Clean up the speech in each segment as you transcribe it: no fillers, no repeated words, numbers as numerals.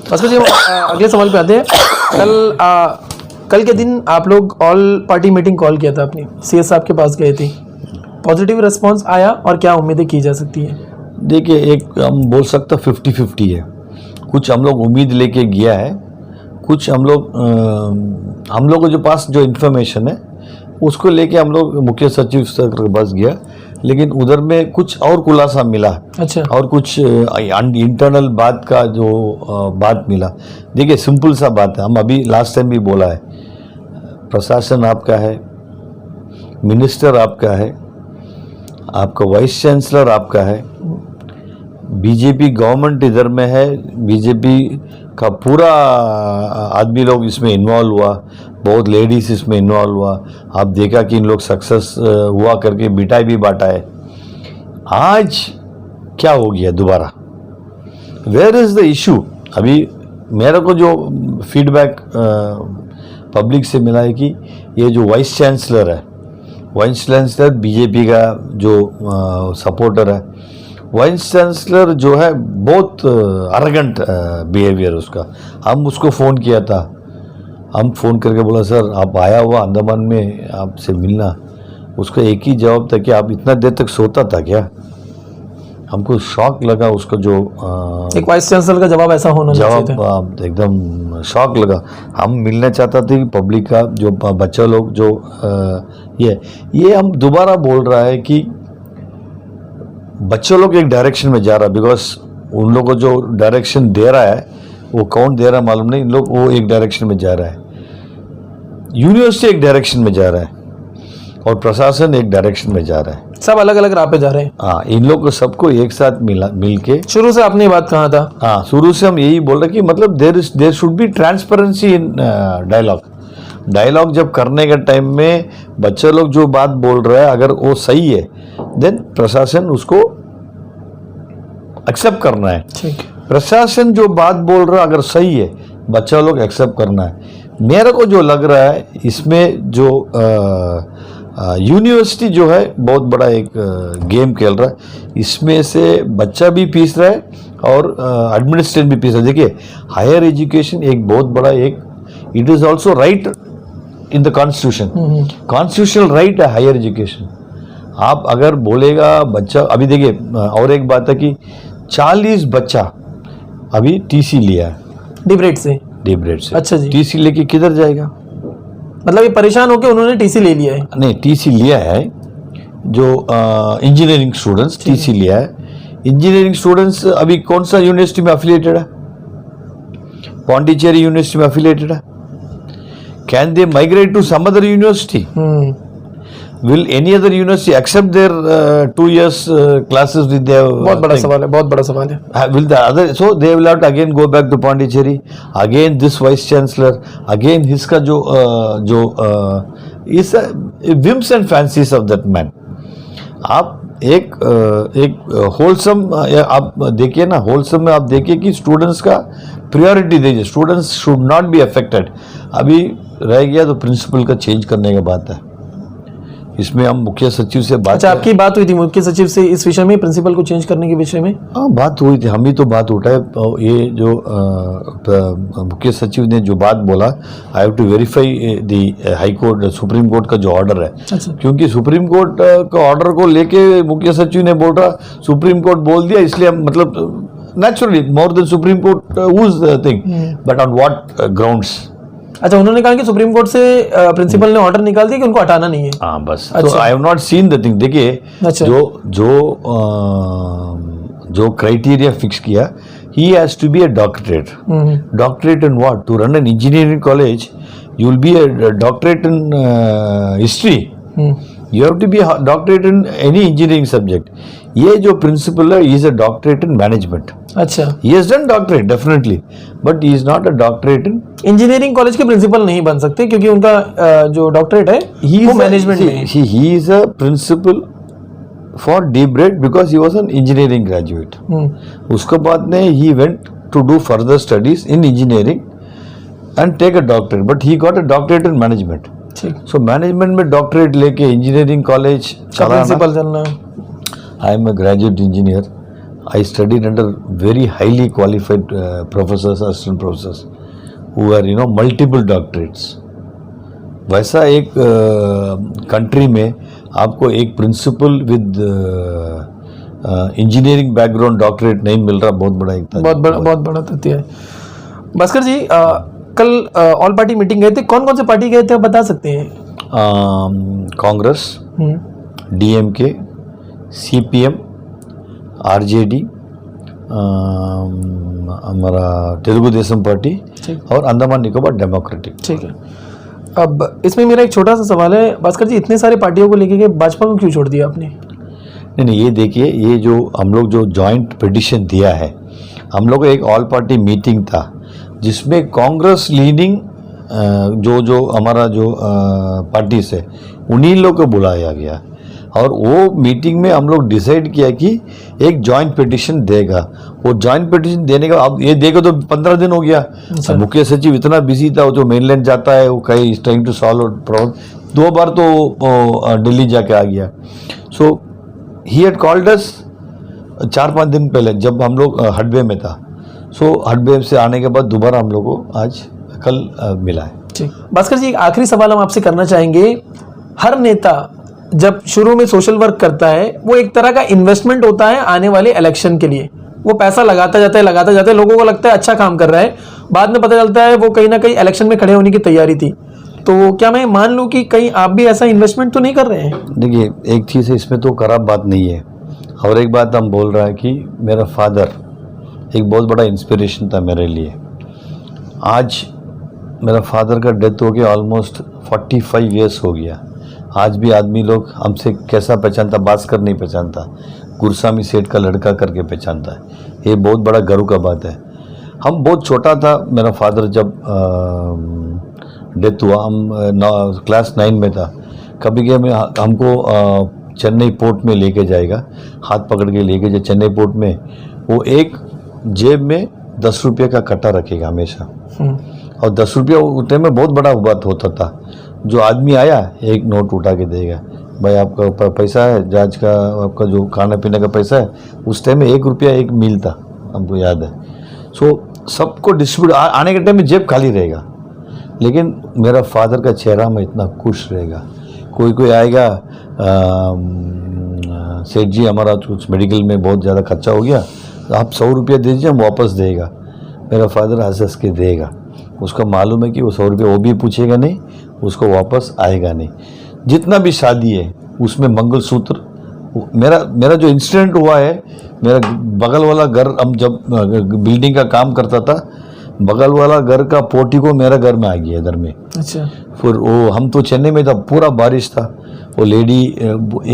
भास्कर जी, अगले सवाल पे आते हैं। कल के दिन आप लोग ऑल पार्टी मीटिंग कॉल किया था, अपनी सीएस साहब के पास गए थे, पॉजिटिव रिस्पांस आया और क्या उम्मीदें की जा सकती है? देखिए, एक हम बोल सकते 50-50 है। कुछ हम लोग उम्मीद लेके गया है, कुछ हम लोग जो पास जो इन्फॉर्मेशन है उसको लेके हम लोग मुख्य सचिव तक बस गया, लेकिन उधर में कुछ और खुलासा मिला। अच्छा। और कुछ इंटरनल बात का जो बात मिला। देखिए, सिंपल सा बात है, हम अभी लास्ट टाइम भी बोला है, प्रशासन आपका है, मिनिस्टर आपका है, आपका वाइस चांसलर आपका है, बीजेपी गवर्नमेंट इधर में है, बीजेपी का पूरा आदमी लोग इसमें इन्वॉल्व हुआ, बहुत लेडीज इसमें इन्वॉल्व हुआ। आप देखा कि इन लोग सक्सेस हुआ करके मिठाई भी बांटा है। आज क्या हो गया दोबारा? Where is the issue? अभी मेरे को जो फीडबैक पब्लिक से मिला है कि ये जो वाइस चांसलर है, वाइस चांसलर बीजेपी का जो सपोर्टर है, वाइस चांसलर जो है बहुत अरगेंट बिहेवियर उसका। हम उसको फ़ोन किया था, हम फ़ोन करके बोला सर आप आया हुआ अंडमान में आपसे मिलना। उसका एक ही जवाब था कि आप इतना देर तक सोता था क्या? हमको शॉक लगा उसका जो एक वाइस चांसलर का जवाब ऐसा होना चाहिए था। जवाब एकदम शॉक लगा। हम मिलना चाहता थे कि पब्लिक का जो बच्चा लोग जो ये हम दोबारा बोल रहा है कि बच्चे लोग एक डायरेक्शन में जा रहा है, बिकॉज उन लोगों को जो डायरेक्शन दे रहा है वो कौन दे रहा है मालूम नहीं, इन लोग वो एक डायरेक्शन में जा रहा है, यूनिवर्सिटी एक डायरेक्शन में जा रहा है और प्रशासन एक डायरेक्शन में जा रहा है। सब अलग अलग राह पे जा रहे हैं। हाँ, इन लोग को सबको एक साथ मिल के। शुरू से आपने ये बात कहा था। हाँ, शुरू से हम यही बोल रहे कि मतलब there should be transparency in dialogue जब करने के टाइम में बच्चे लोग जो बात बोल रहे हैं अगर वो सही है देन प्रशासन उसको एक्सेप्ट करना है। ठीक। प्रशासन जो बात बोल रहा है अगर सही है बच्चा लोग एक्सेप्ट करना है। मेरे को जो लग रहा है इसमें जो यूनिवर्सिटी जो है बहुत बड़ा एक गेम खेल रहा है, इसमें से बच्चा भी पीस रहा है और एडमिनिस्ट्रेशन भी पीस रहा है। देखिए, हायर एजुकेशन एक बहुत बड़ा एक it is also right in the constitution, constitutional right है हायर एजुकेशन। आप अगर बोलेगा बच्चा, अभी देखिए और एक बात है कि 40 बच्चा अभी टीसी लिया है डिब्रेड से। अच्छा जी। टीसी लेके किधर जाएगा? मतलब ये परेशान होकर उन्होंने टीसी ले लिया है? नहीं, टीसी लिया है जो इंजीनियरिंग स्टूडेंट्स टीसी लिया है। इंजीनियरिंग स्टूडेंट्स अभी कौन सा यूनिवर्सिटी में अफिलिएटेड है? पौंडीचेरी यूनिवर्सिटी में अफिलिएटेड है। Can they migrate to some other university? Will any other university accept their 2 years classes with their? बहुत बड़ा सवाल है, बहुत बड़ा सवाल है। Will the other, so they will have to again go back to Pondicherry, again this vice chancellor, again इसका जो is whims and fancies of that man. आप एक होलसम आप देखिए ना, होलसम में आप देखिए कि स्टूडेंट्स का प्रायोरिटी दीजिए, students should not be affected. अभी रह गया तो प्रिंसिपल का चेंज करने की बात है, इसमें हम मुख्य सचिव से बात। अच्छा, आपकी बात हुई थी मुख्य सचिव से इस विषय में, प्रिंसिपल को चेंज करने के विषय में? हाँ, बात हुई थी, हम भी तो बात उठाए। ये जो मुख्य सचिव ने जो बात बोला, I have to verify the high court supreme court का जो ऑर्डर है। अच्छा। क्योंकि क्योंकि सुप्रीम कोर्ट का ऑर्डर को लेके मुख्य सचिव ने बोल रहा सुप्रीम कोर्ट बोल दिया, इसलिए हम मतलब naturally more than supreme court whose thing, but on what grounds? अच्छा, उन्होंने कहा कि सुप्रीम कोर्ट से प्रिंसिपल ने ऑर्डर निकाल दिया कि उनको हटाना नहीं है। हाँ, बस। अच्छा। तो I have not seen the thing. देखिए, अच्छा। जो क्राइटेरिया फिक्स किया, he has to be a doctorate. Doctorate in what? To run an engineering college you will be a doctorate in history, you have to be doctorate in any engineering subject. ये जो principal है, he is a doctorate in management. अच्छा। He has done doctorate definitely, but he is not a doctorate in engineering college के principal नहीं बन सकते क्योंकि उनका जो डॉक्टरेट है वो मैनेजमेंट में है। he is a principal for DBRED because he was an engineering graduate. उसके बाद में he went to do further studies in engineering and take a doctorate, but he got a doctorate in management. So management में doctorate लेके engineering college principal चलना। I am a graduate engineer. I studied under very highly qualified professors, assistant professors, who are multiple doctorates. वैसा एक country में आपको एक principal with engineering background doctorate नहीं मिल रहा, बहुत बड़ा तथ्य है। भास्कर जी, कल ऑल पार्टी मीटिंग गए थे, कौन कौन से पार्टी गए थे आप बता सकते हैं? कांग्रेस, डीएमके, सीपीएम, आरजेडी, हमारा तेलुगु देशम पार्टी और अंडमान निकोबार डेमोक्रेटिक। ठीक है। अब इसमें मेरा एक छोटा सा सवाल है भास्कर जी, इतने सारे पार्टियों को लेके भाजपा को क्यों छोड़ दिया आपने? नहीं, ये देखिए, ये जो हम लोग जो जॉइंट पिटिशन दिया है, हम लोग एक ऑल पार्टी मीटिंग था जिसमें कांग्रेस लीडिंग जो हमारा जो पार्टीज है उन्हीं लोग को बुलाया गया, और वो मीटिंग में हम लोग डिसाइड किया कि एक जॉइंट पिटिशन देगा। वो जॉइंट पिटिशन देने का, अब ये देखो तो 15 दिन हो गया। मुख्य सचिव इतना बिजी था, वो जो मेनलैंड जाता है वो कहीं ट्राइंग टू सॉल्व प्रॉब्लम, 2 बार तो दिल्ली जाके आ गया। सो ही हैड कॉल्ड अस 4-5 दिन पहले जब हम लोग हडबे में था। सो हडबे से आने के बाद दोबारा हम लोग को आज कल मिला है। ठीक, भास्कर जी, एक आखिरी सवाल हम आपसे करना चाहेंगे। हर नेता जब शुरू में सोशल वर्क करता है, वो एक तरह का इन्वेस्टमेंट होता है आने वाले इलेक्शन के लिए। वो पैसा लगाता जाता है, लोगों को लगता है अच्छा काम कर रहा है, बाद में पता चलता है वो कहीं ना कहीं इलेक्शन में खड़े होने की तैयारी थी। तो क्या मैं मान लूं कि कहीं आप भी ऐसा इन्वेस्टमेंट तो नहीं कर रहे हैं? देखिए, एक चीज़ है, इसमें तो खराब बात नहीं है, और एक बात हम बोल रहा है कि मेरा फादर एक बहुत बड़ा इंस्पिरेशन था मेरे लिए। आज मेरा फादर का डेथ हो गया, ऑलमोस्ट 45 ईयर्स हो गया। आज भी आदमी लोग हमसे कैसा पहचानता, भास्कर नहीं पहचानता, गुरुस्वामी सेठ का लड़का करके पहचानता है। ये बहुत बड़ा गर्व का बात है। हम बहुत छोटा था, मेरा फादर जब डेथ हुआ, हम क्लास 9 में था। कभी कभी हमको चेन्नई पोर्ट में लेके जाएगा, हाथ पकड़ के लेके जाए चेन्नई पोर्ट में। वो एक जेब में 10 रुपये का कट्टा रखेगा हमेशा, और 10 रुपया उस टाइम में बहुत बड़ा बात होता था। जो आदमी आया एक नोट उठा के देगा, भाई आपका पैसा है, जहाज का आपका जो खाने पीने का पैसा है। उस टाइम में 1 रुपया एक मील था, हमको याद है। सो सबको डिस्ट्रीब्यूट, आने के टाइम में जेब खाली रहेगा, लेकिन मेरा फादर का चेहरा में इतना खुश रहेगा। कोई आएगा, सेठ जी हमारा कुछ मेडिकल में बहुत ज़्यादा खर्चा हो गया, आप 100 रुपया दे दीजिए, हम वापस देगा। मेरा फादर हंस के देगा, उसका मालूम है कि वो 100 रुपया वो भी पूछेगा नहीं, उसको वापस आएगा नहीं। जितना भी शादी है उसमें मंगलसूत्र, मेरा जो इंसिडेंट हुआ है, मेरा बगल वाला घर, हम जब बिल्डिंग का काम करता था, बगल वाला घर का पोर्टिको मेरा घर में आ गया इधर में। अच्छा। फिर वो, हम तो चेन्नई में था, पूरा बारिश था। वो लेडी,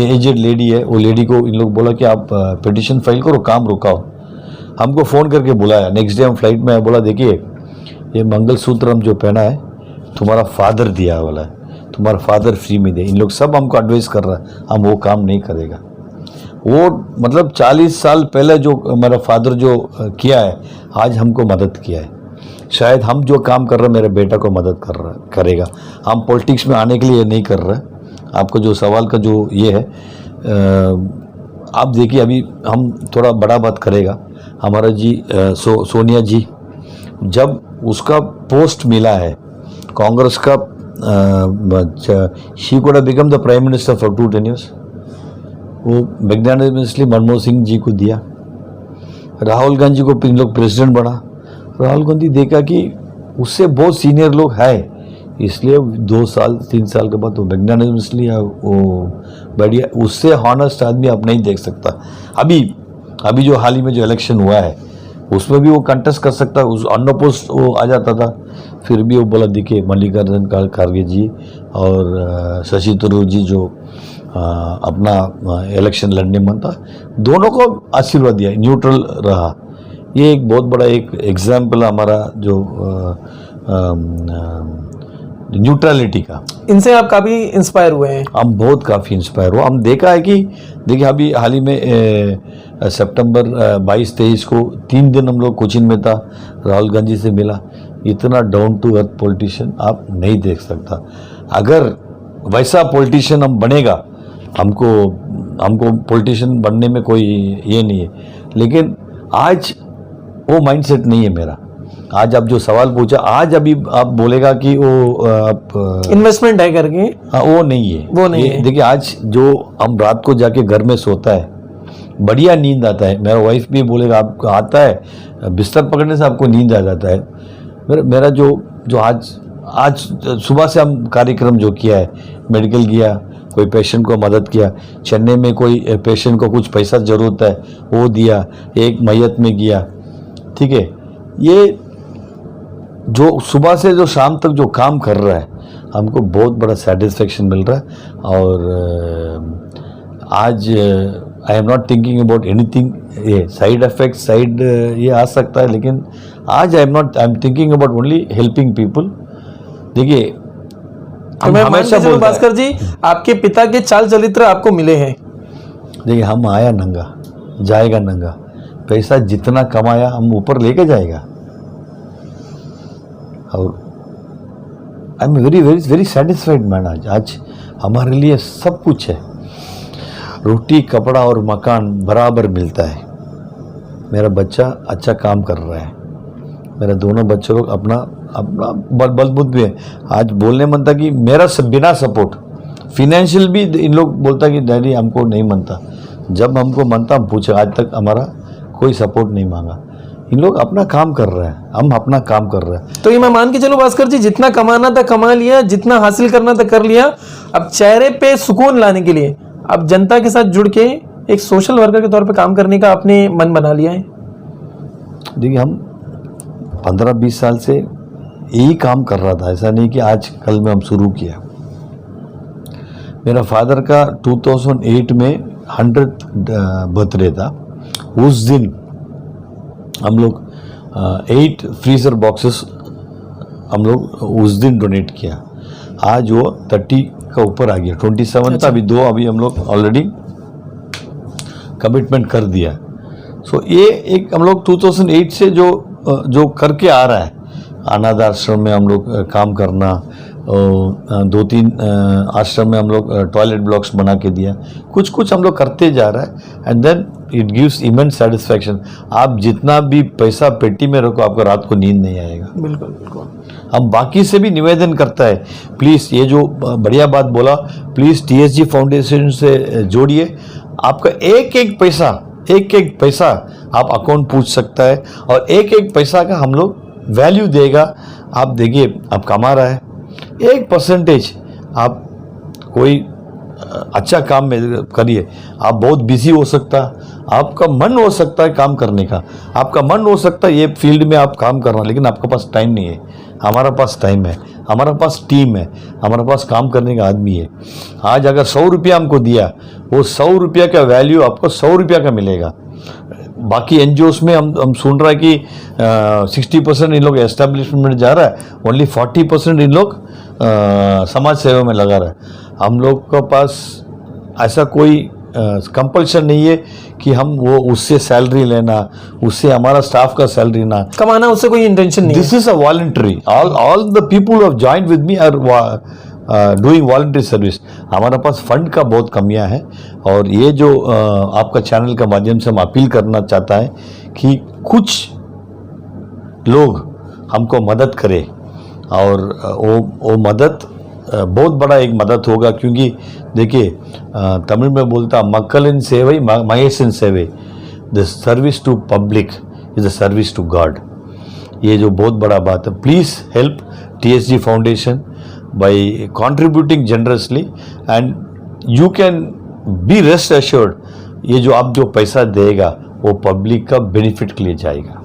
एजेड लेडी है, वो लेडी को इन लोग बोला कि आप पिटिशन फाइल करो, काम रुकाओ। हमको फ़ोन करके बुलाया, नेक्स्ट डे हम फ्लाइट में आए, बोला देखिए ये मंगलसूत्र हम जो पहना है तुम्हारा फादर दिया वाला है, तुम्हारा फादर फ्री में दे। इन लोग सब हमको एडवाइस कर रहा है, हम वो काम नहीं करेगा। वो मतलब 40 साल पहले जो मेरा फादर जो किया है, आज हमको मदद किया है। शायद हम जो काम कर रहे हैं मेरे बेटा को मदद करेगा। हम पॉलिटिक्स में आने के लिए नहीं कर रहे। आपको जो सवाल का जो ये है, आप देखिए अभी हम थोड़ा बड़ा बात करेगा। हमारा जी सोनिया जी, जब उसका पोस्ट मिला है कांग्रेस का, she could have become the prime minister for 2 tenures। वो मैग्नानिमसली मनमोहन सिंह जी को दिया। राहुल गांधी को इन लोग प्रेसिडेंट बना। राहुल गांधी देखा कि उससे बहुत सीनियर लोग हैं, इसलिए 2 साल 3 साल के बाद वो मैग्नानिमसली वो बढ़िया, उससे हॉनेस्ट आदमी आप नहीं देख सकता। अभी जो हाल ही में जो इलेक्शन हुआ है उसमें भी वो कंटेस्ट कर सकता, उस अनपोस्ट वो आ जाता था, फिर भी वो बोला देखिए मल्लिकार्जुन खड़गे जी और शशि थरूर जी जो अपना इलेक्शन लड़ने में था, दोनों को आशीर्वाद दिया, न्यूट्रल रहा। ये एक बहुत बड़ा एक एग्जाम्पल हमारा जो न्यूट्रलिटी का। इनसे आप काफ़ी इंस्पायर हुए हैं? हम बहुत काफ़ी इंस्पायर हुआ। हम देखा है कि देखिए अभी हाल ही में सितंबर 22-23 को 3 दिन हम लोग कोचिन में था, राहुल गांधी से मिला। इतना डाउन टू अर्थ पॉलिटिशियन आप नहीं देख सकता। अगर वैसा पॉलिटिशियन हम बनेगा, हमको पॉलिटिशियन बनने में कोई ये नहीं है। लेकिन आज वो माइंडसेट नहीं है मेरा। आज आप जो सवाल पूछा, आज अभी आप बोलेगा कि वो आप इन्वेस्टमेंट है करके, हाँ, वो नहीं है, वो नहीं है। देखिए आज जो हम रात को जाके घर में सोता है, बढ़िया नींद आता है। मेरा वाइफ भी बोलेगा आपको आता है, बिस्तर पकड़ने से आपको नींद आ जाता है। मेरा जो आज सुबह से हम कार्यक्रम जो किया है, मेडिकल किया, कोई पेशेंट को मदद किया, चेन्नई में कोई पेशेंट को कुछ पैसा ज़रूरत है वो दिया, एक मैयत में किया, ठीक है। ये जो सुबह से जो शाम तक जो काम कर रहा है, हमको बहुत बड़ा सेटिस्फेक्शन मिल रहा है। और आज I am not thinking about anything, ये साइड इफेक्ट साइड ये आ सकता है, लेकिन आज I am thinking about only helping people. देखिए तो मैं हमेशा भास्कर जी, आपके पिता के चाल चरित्र आपको मिले हैं। देखिए हम आया नंगा, जाएगा नंगा, पैसा जितना कमाया हम ऊपर लेके जाएगा। और I am very very very satisfied man. आज हमारे लिए सब कुछ है, रोटी कपड़ा और मकान बराबर मिलता है। मेरा बच्चा अच्छा काम कर रहा है, मेरे दोनों बच्चों लोग अपना बलबूत भी है। आज बोलने मनता कि मेरा बिना सपोर्ट फिनेंशियल भी इन लोग बोलता कि डैडी हमको नहीं मनता। जब हमको मनता हम पूछे, आज तक हमारा कोई सपोर्ट नहीं मांगा। इन लोग अपना काम कर रहे हैं, हम अपना काम कर रहे हैं। तो ये मैं मान के चलो भास्कर जी, जितना कमाना था कमा लिया, जितना हासिल करना था कर लिया। अब चेहरे पे सुकून लाने के लिए अब जनता के साथ जुड़ के एक सोशल वर्कर के तौर पे काम करने का आपने मन बना लिया है। देखिए हम 15-20 साल से यही काम कर रहा था, ऐसा नहीं कि आज कल में हम शुरू किया। मेरा फादर का 2008 में 100th बर्थडे था। उस दिन हम लोग 8 फ्रीजर बॉक्सेस हम लोग उस दिन डोनेट किया। आज वो 30 का ऊपर आ गया, 27 था, अभी 2 अभी हम लोग ऑलरेडी कमिटमेंट कर दिया। सो ये एक हम लोग 2008 से जो करके आ रहा है, अनाथ आश्रम में हम लोग काम करना, 2-3 आश्रम में हम लोग टॉयलेट ब्लॉक्स बना के दिया, कुछ हम लोग करते जा रहा है। And then it gives immense satisfaction. आप जितना भी पैसा पेटी में रखो, आपको रात को नींद नहीं आएगा। बिल्कुल बिल्कुल। हम बाकी से भी निवेदन करता है, प्लीज़ ये जो बढ़िया बात बोला, प्लीज़ TSG फाउंडेशन से जोड़िए। आपका एक एक पैसा आप अकाउंट पूछ सकता है, और एक पैसा का हम लोग वैल्यू देगा। आप देखिए आप कमा रहा है, 1% आप कोई अच्छा काम में करिए। आप बहुत बिजी हो सकता, आपका मन हो सकता है काम करने का, आपका मन हो सकता है ये फील्ड में आप काम करना, लेकिन आपके पास टाइम नहीं है। हमारा पास टाइम है, हमारा पास टीम है, हमारे पास काम करने का आदमी है। आज अगर 100 रुपया हमको दिया, वो 100 रुपया का वैल्यू आपको 100 रुपया का मिलेगा। बाकी NGOs में हम सुन रहा है कि 60% इन लोग एस्टेब्लिशमेंट में जा रहा है, ओनली 40% इन लोग समाज सेवा में लगा रहा है। हम लोग के पास ऐसा कोई कंपल्शन नहीं है कि हम वो उससे सैलरी लेना, उससे हमारा स्टाफ का सैलरी ना कमाना, उससे कोई इंटेंशन नहीं। This is a voluntary. All the people who joined with me are doing voluntary service. हमारे पास फंड का बहुत कमियां है, और ये जो आपका चैनल का माध्यम से हम अपील करना चाहता है कि कुछ लोग हमको मदद करें, और वो मदद बहुत बड़ा एक मदद होगा। क्योंकि देखिए तमिल में बोलता मक्कलिन सेवै महेशन सेवै, the service to public is the service to god. ये जो बहुत बड़ा बात है, please help TSG foundation by contributing generously, and you can be rest assured, ये जो आप जो पैसा देगा वो पब्लिक का बेनिफिट के लिए जाएगा।